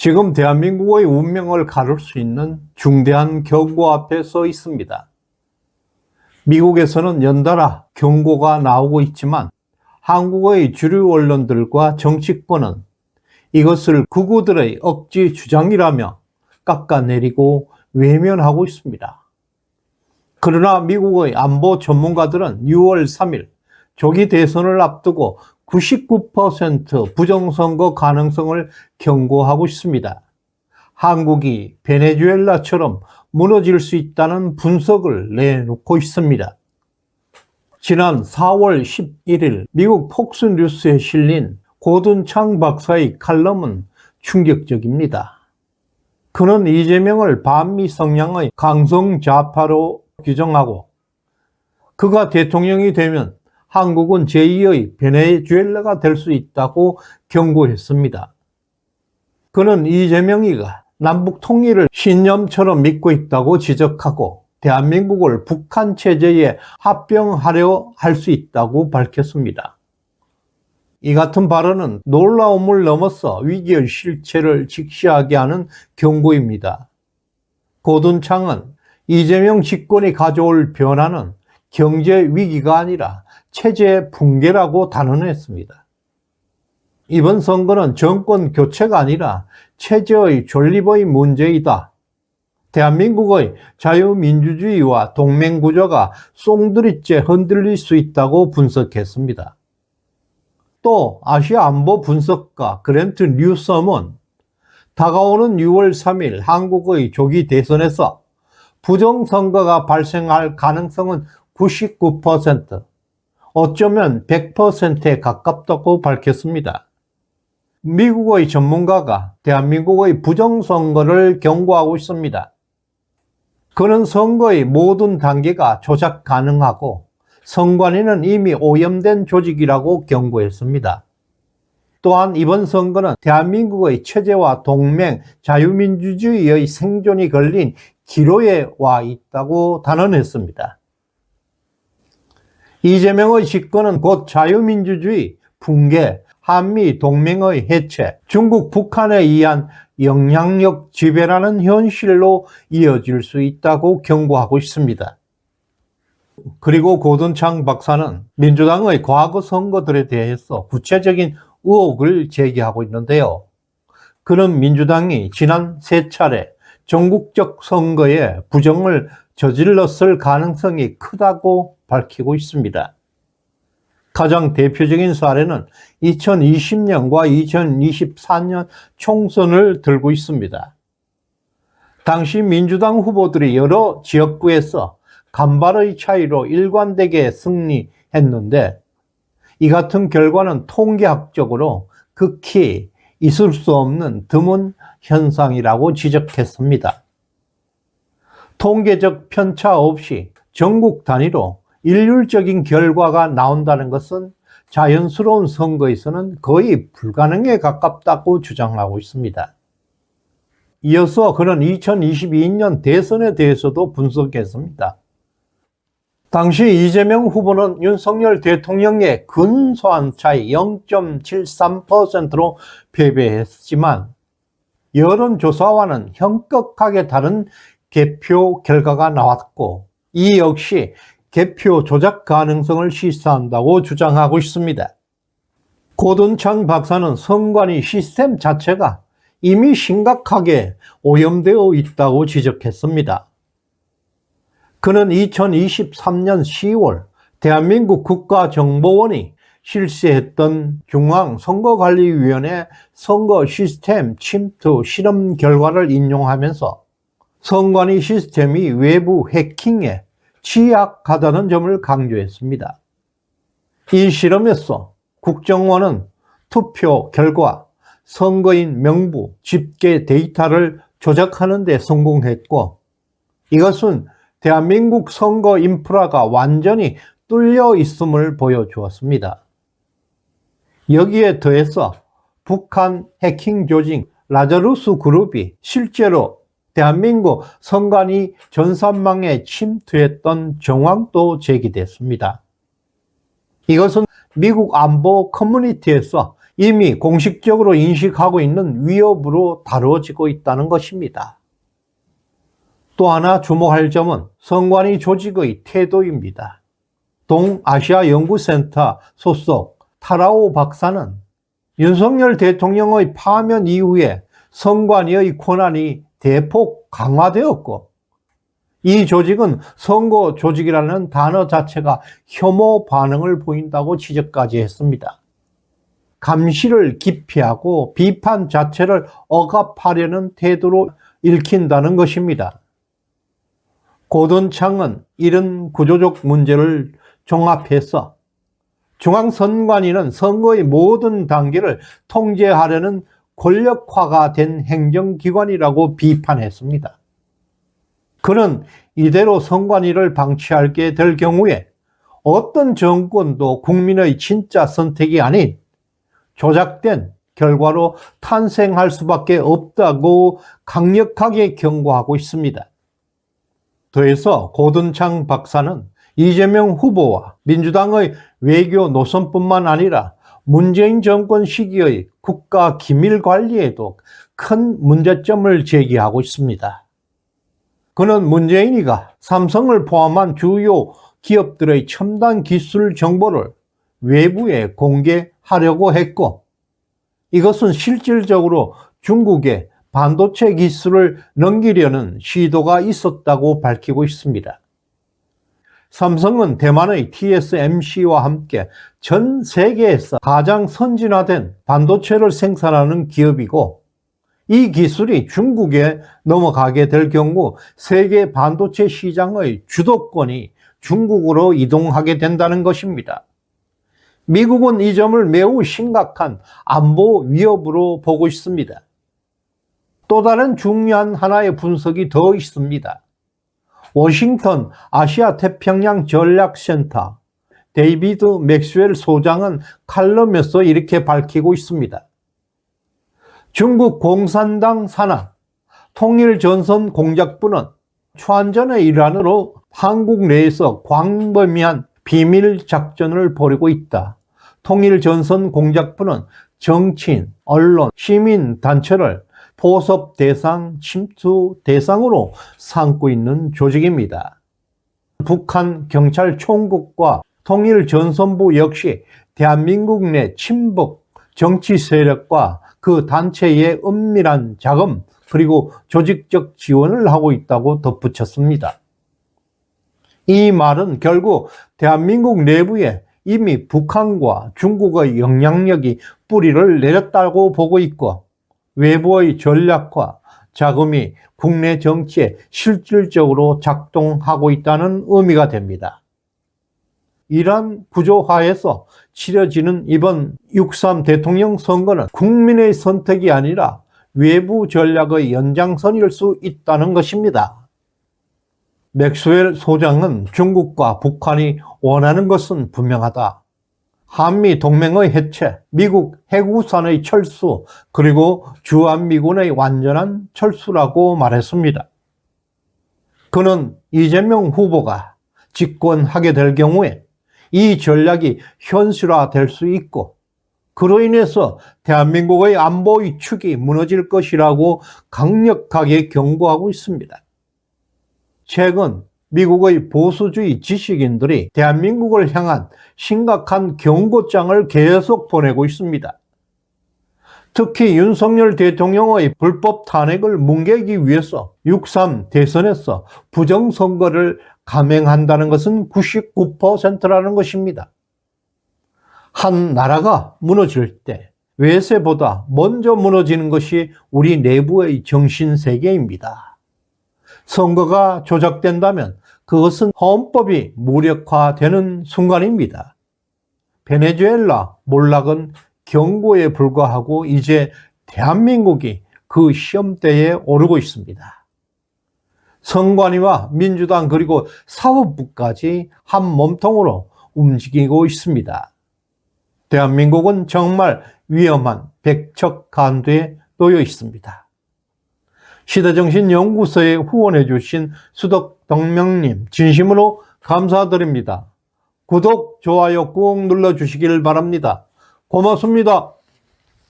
지금 대한민국의 운명을 가를 수 있는 중대한 경고 앞에 서 있습니다. 미국에서는 연달아 경고가 나오고 있지만 한국의 주류 언론들과 정치권은 이것을 극우들의 억지 주장이라며 깎아내리고 외면하고 있습니다. 그러나 미국의 안보 전문가들은 6월 3일 조기 대선을 앞두고 99% 부정선거 가능성을 경고하고 있습니다. 한국이 베네수엘라처럼 무너질 수 있다는 분석을 내놓고 있습니다. 지난 4월 11일 미국 폭스뉴스에 실린 고든창 박사의 칼럼은 충격적입니다. 그는 이재명을 반미 성향의 강성 좌파로 규정하고 그가 대통령이 되면 한국은 제2의 베네수엘라가 될 수 있다고 경고했습니다. 그는 이재명이가 남북 통일을 신념처럼 믿고 있다고 지적하고 대한민국을 북한 체제에 합병하려 할 수 있다고 밝혔습니다. 이 같은 발언은 놀라움을 넘어서 위기의 실체를 직시하게 하는 경고입니다. 고든창은 이재명 집권이 가져올 변화는 경제 위기가 아니라 체제 붕괴라고 단언했습니다. 이번 선거는 정권 교체가 아니라 체제의 존립의 문제이다. 대한민국의 자유민주주의와 동맹구조가 송두리째 흔들릴 수 있다고 분석했습니다. 또 아시아 안보 분석가 그랜트 뉴섬은 다가오는 6월 3일 한국의 조기 대선에서 부정선거가 발생할 가능성은 99%, 어쩌면 100%에 가깝다고 밝혔습니다. 미국의 전문가가 대한민국의 부정선거를 경고하고 있습니다. 그는 선거의 모든 단계가 조작 가능하고 선관위는 이미 오염된 조직이라고 경고했습니다. 또한 이번 선거는 대한민국의 체제와 동맹, 자유민주주의의 생존이 걸린 기로에 와 있다고 단언했습니다. 이재명의 집권은 곧 자유민주주의, 붕괴, 한미 동맹의 해체, 중국, 북한에 의한 영향력 지배라는 현실로 이어질 수 있다고 경고하고 있습니다. 그리고 고든창 박사는 민주당의 과거 선거들에 대해서 구체적인 의혹을 제기하고 있는데요. 그는 민주당이 지난 3차례 전국적 선거에 부정을 저질렀을 가능성이 크다고 밝히고 있습니다. 가장 대표적인 사례는 2020년과 2024년 총선을 들고 있습니다. 당시 민주당 후보들이 여러 지역구에서 간발의 차이로 일관되게 승리했는데 이 같은 결과는 통계학적으로 극히 있을 수 없는 드문 현상이라고 지적했습니다. 통계적 편차 없이 전국 단위로 일률적인 결과가 나온다는 것은 자연스러운 선거에서는 거의 불가능에 가깝다고 주장하고 있습니다. 이어서 그는 2022년 대선에 대해서도 분석했습니다. 당시 이재명 후보는 윤석열 대통령의 근소한 차이 0.73%로 패배했지만 여론조사와는 현격하게 다른 개표 결과가 나왔고 이 역시 개표 조작 가능성을 시사한다고 주장하고 있습니다. 고든창 박사는 선관위 시스템 자체가 이미 심각하게 오염되어 있다고 지적했습니다. 그는 2023년 10월 대한민국 국가정보원이 실시했던 중앙선거관리위원회 선거 시스템 침투 실험 결과를 인용하면서 선관위 시스템이 외부 해킹에 취약하다는 점을 강조했습니다. 이 실험에서 국정원은 투표 결과, 선거인 명부, 집계 데이터를 조작하는 데 성공했고 이것은 대한민국 선거 인프라가 완전히 뚫려 있음을 보여주었습니다. 여기에 더해서 북한 해킹 조직 라자루스 그룹이 실제로 대한민국 선관위 전산망에 침투했던 정황도 제기됐습니다. 이것은 미국 안보 커뮤니티에서 이미 공식적으로 인식하고 있는 위협으로 다뤄지고 있다는 것입니다. 또 하나 주목할 점은 선관위 조직의 태도입니다. 동아시아 연구센터 소속 타라오 박사는 윤석열 대통령의 파면 이후에 선관위의 권한이 대폭 강화되었고, 이 조직은 선거 조직이라는 단어 자체가 혐오 반응을 보인다고 지적까지 했습니다. 감시를 기피하고 비판 자체를 억압하려는 태도로 읽힌다는 것입니다. 고든창은 이런 구조적 문제를 종합해서 중앙선관위는 선거의 모든 단계를 통제하려는 권력화가 된 행정기관이라고 비판했습니다. 그는 이대로 선관위를 방치하게 될 경우에 어떤 정권도 국민의 진짜 선택이 아닌 조작된 결과로 탄생할 수밖에 없다고 강력하게 경고하고 있습니다. 더해서 고든창 박사는 이재명 후보와 민주당의 외교 노선뿐만 아니라 문재인 정권 시기의 국가 기밀 관리에도 큰 문제점을 제기하고 있습니다. 그는 문재인이가 삼성을 포함한 주요 기업들의 첨단 기술 정보를 외부에 공개하려고 했고, 이것은 실질적으로 중국에 반도체 기술을 넘기려는 시도가 있었다고 밝히고 있습니다. 삼성은 대만의 TSMC와 함께 전 세계에서 가장 선진화된 반도체를 생산하는 기업이고, 이 기술이 중국에 넘어가게 될 경우 세계 반도체 시장의 주도권이 중국으로 이동하게 된다는 것입니다. 미국은 이 점을 매우 심각한 안보 위협으로 보고 있습니다. 또 다른 중요한 하나의 분석이 더 있습니다. 워싱턴 아시아 태평양 전략센터 데이비드 맥스웰 소장은 칼럼에서 이렇게 밝히고 있습니다. 중국 공산당 산하 통일전선 공작부는 초안전의 일환으로 한국 내에서 광범위한 비밀 작전을 벌이고 있다. 통일전선 공작부는 정치인, 언론, 시민단체를 포섭 대상, 침투 대상으로 삼고 있는 조직입니다. 북한 경찰 총국과 통일전선부 역시 대한민국 내 친북 정치 세력과 그 단체의 은밀한 자금 그리고 조직적 지원을 하고 있다고 덧붙였습니다. 이 말은 결국 대한민국 내부에 이미 북한과 중국의 영향력이 뿌리를 내렸다고 보고 있고, 외부의 전략과 자금이 국내 정치에 실질적으로 작동하고 있다는 의미가 됩니다. 이러한 구조화에서 치러지는 이번 6.3 대통령 선거는 국민의 선택이 아니라 외부 전략의 연장선일 수 있다는 것입니다. 맥스웰 소장은 중국과 북한이 원하는 것은 분명하다. 한미 동맹의 해체, 미국 해구산의 철수, 그리고 주한미군의 완전한 철수라고 말했습니다. 그는 이재명 후보가 집권하게 될 경우에 이 전략이 현실화될 수 있고, 그로 인해서 대한민국의 안보의 축이 무너질 것이라고 강력하게 경고하고 있습니다. 최근 미국의 보수주의 지식인들이 대한민국을 향한 심각한 경고장을 계속 보내고 있습니다. 특히 윤석열 대통령의 불법 탄핵을 뭉개기 위해서 6.3 대선에서 부정선거를 감행한다는 것은 99%라는 것입니다. 한 나라가 무너질 때 외세보다 먼저 무너지는 것이 우리 내부의 정신세계입니다. 선거가 조작된다면 그것은 헌법이 무력화되는 순간입니다. 베네수엘라 몰락은 경고에 불과하고 이제 대한민국이 그 시험대에 오르고 있습니다. 선관위와 민주당 그리고 사법부까지 한 몸통으로 움직이고 있습니다. 대한민국은 정말 위험한 백척간도에 놓여 있습니다. 시대정신연구소에 후원해 주신 수덕덕명님 진심으로 감사드립니다. 구독, 좋아요 꾹 눌러주시길 바랍니다. 고맙습니다.